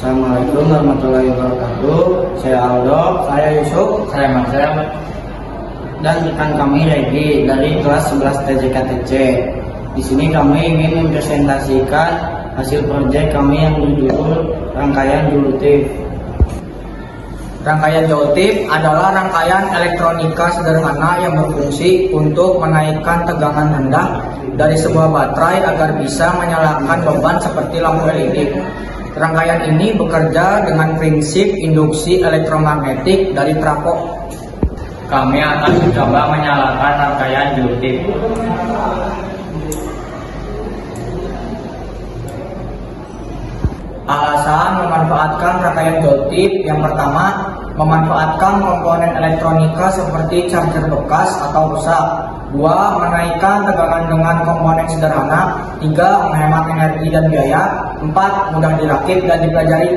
Assalamualaikum warahmatullahi wabarakatuh. Saya Aldo, saya Yusuf, saya Marcel, dan rekan kami Regi dari kelas 11 TJKTC. Di sini kami ingin mempresentasikan hasil proyek kami yang berjudul Rangkaian Joule-TIF. Rangkaian Joule-TIF adalah rangkaian elektronika sederhana yang berfungsi untuk menaikkan tegangan rendah dari sebuah baterai agar bisa menyalakan beban seperti lampu LED. Rangkaian ini bekerja dengan prinsip induksi elektromagnetik dari trafo. Kami akan mencoba menyalakan rangkaian Joule-TIF. Alasan memanfaatkan rangkaian Joule-TIF: yang pertama, memanfaatkan komponen elektronika seperti charger bekas atau rusak. 2. Menaikkan tegangan dengan komponen sederhana. 3. Menghemat energi dan biaya. 4. Mudah dirakit dan dipelajari.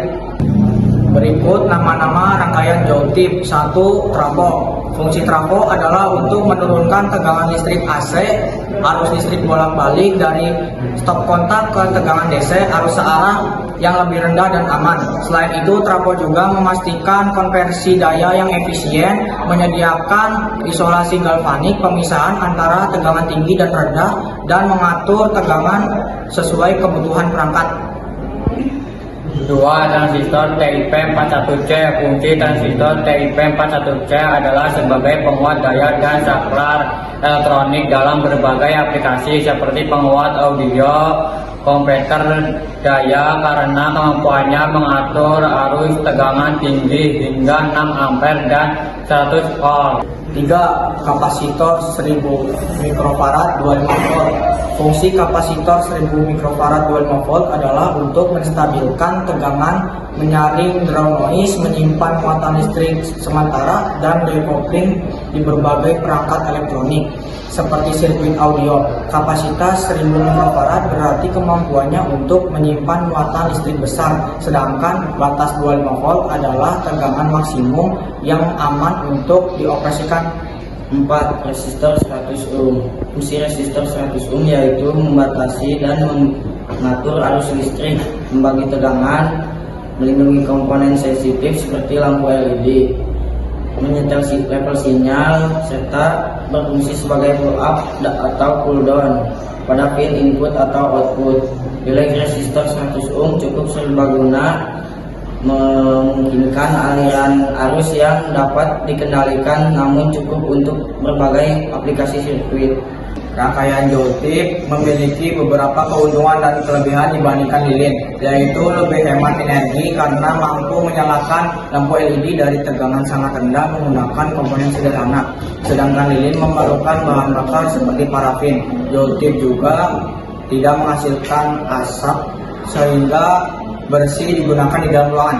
Berikut nama-nama rangkaian Joule-TIF. 1. Trafo. Fungsi trafo adalah untuk menurunkan tegangan listrik AC, arus listrik bolak-balik dari stop kontak ke tegangan DC, arus searah yang lebih rendah dan aman. Selain itu, trafo juga memastikan konversi daya yang efisien, menyediakan isolasi galvanik, pemisahan antara tegangan tinggi dan rendah, dan mengatur tegangan sesuai kebutuhan perangkat. 2. Transistor TIP41C. Fungsi transistor TIP41C adalah sebagai penguat daya dan saklar elektronik dalam berbagai aplikasi seperti penguat audio, konverter daya karena kemampuannya mengatur arus tegangan tinggi hingga 6 ampere dan 100 volt. 3. Kapasitor 1000 mikrofarad 25 volt. Fungsi kapasitor 1000 mikrofarad 25 volt adalah untuk menstabilkan tegangan, menyaring ground noise, menyimpan muatan listrik sementara, dan decoupling di berbagai perangkat elektronik seperti sirkuit audio. Kapasitas 1000 mikrofarad berarti kemampuannya untuk menyimpan muatan listrik besar, sedangkan batas 25 volt adalah tegangan maksimum yang aman untuk dioperasikan. 4. Resistor 100 ohm. Fungsi resistor 100 ohm yaitu membatasi dan mengatur arus listrik, membagi tegangan, melindungi komponen sensitif seperti lampu LED, menyetel level sinyal, serta berfungsi sebagai pull up atau pull down pada pin input atau output. Nilai resistor 100 ohm cukup serbaguna, memungkinkan aliran arus yang dapat dikendalikan, namun cukup untuk berbagai aplikasi sirkuit. Rangkaian Joule-TIF memiliki beberapa keuntungan dan kelebihan dibandingkan lilin, yaitu lebih hemat energi karena mampu menyalakan lampu LED dari tegangan sangat rendah menggunakan komponen sederhana, sedangkan lilin memerlukan bahan bakar seperti parafin. Joule-TIF juga tidak menghasilkan asap sehingga bersih digunakan di dalam ruangan.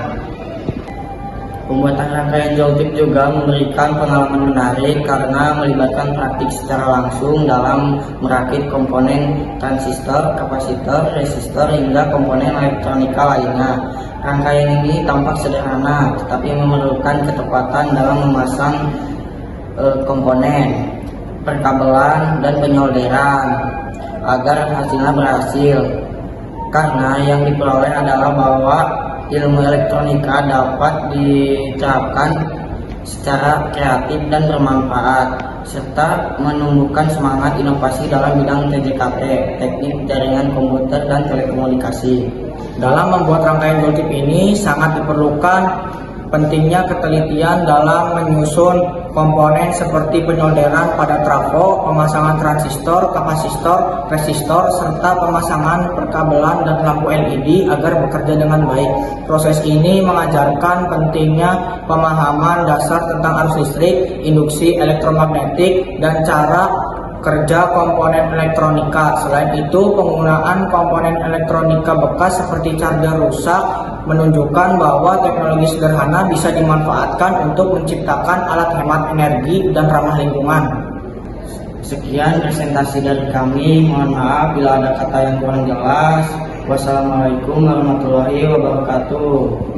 Pembuatan rangkaian Joule-TIF juga memberikan pengalaman menarik karena melibatkan praktik secara langsung dalam merakit komponen transistor, kapasitor, resistor, hingga komponen elektronika lainnya. Rangkaian ini tampak sederhana, tetapi memerlukan ketepatan dalam memasang komponen, perkabelan, dan penyolderan agar hasilnya berhasil. Karena yang diperoleh adalah bahwa ilmu elektronika dapat diterapkan secara kreatif dan bermanfaat, serta menumbuhkan semangat inovasi dalam bidang TJKT, teknik jaringan komputer dan telekomunikasi. Dalam membuat rangkaian Joule-TIF ini sangat diperlukan pentingnya ketelitian dalam menyusun komponen seperti penyolderan pada trafo, pemasangan transistor, kapasitor, resistor, serta pemasangan perkabelan dan lampu LED agar bekerja dengan baik. Proses ini mengajarkan pentingnya pemahaman dasar tentang arus listrik, induksi elektromagnetik, dan cara kerja komponen elektronika. Selain itu, penggunaan komponen elektronika bekas seperti charger rusak menunjukkan bahwa teknologi sederhana bisa dimanfaatkan untuk menciptakan alat hemat energi dan ramah lingkungan. Sekian presentasi dari kami. Mohon maaf bila ada kata yang kurang jelas. Wassalamualaikum warahmatullahi wabarakatuh.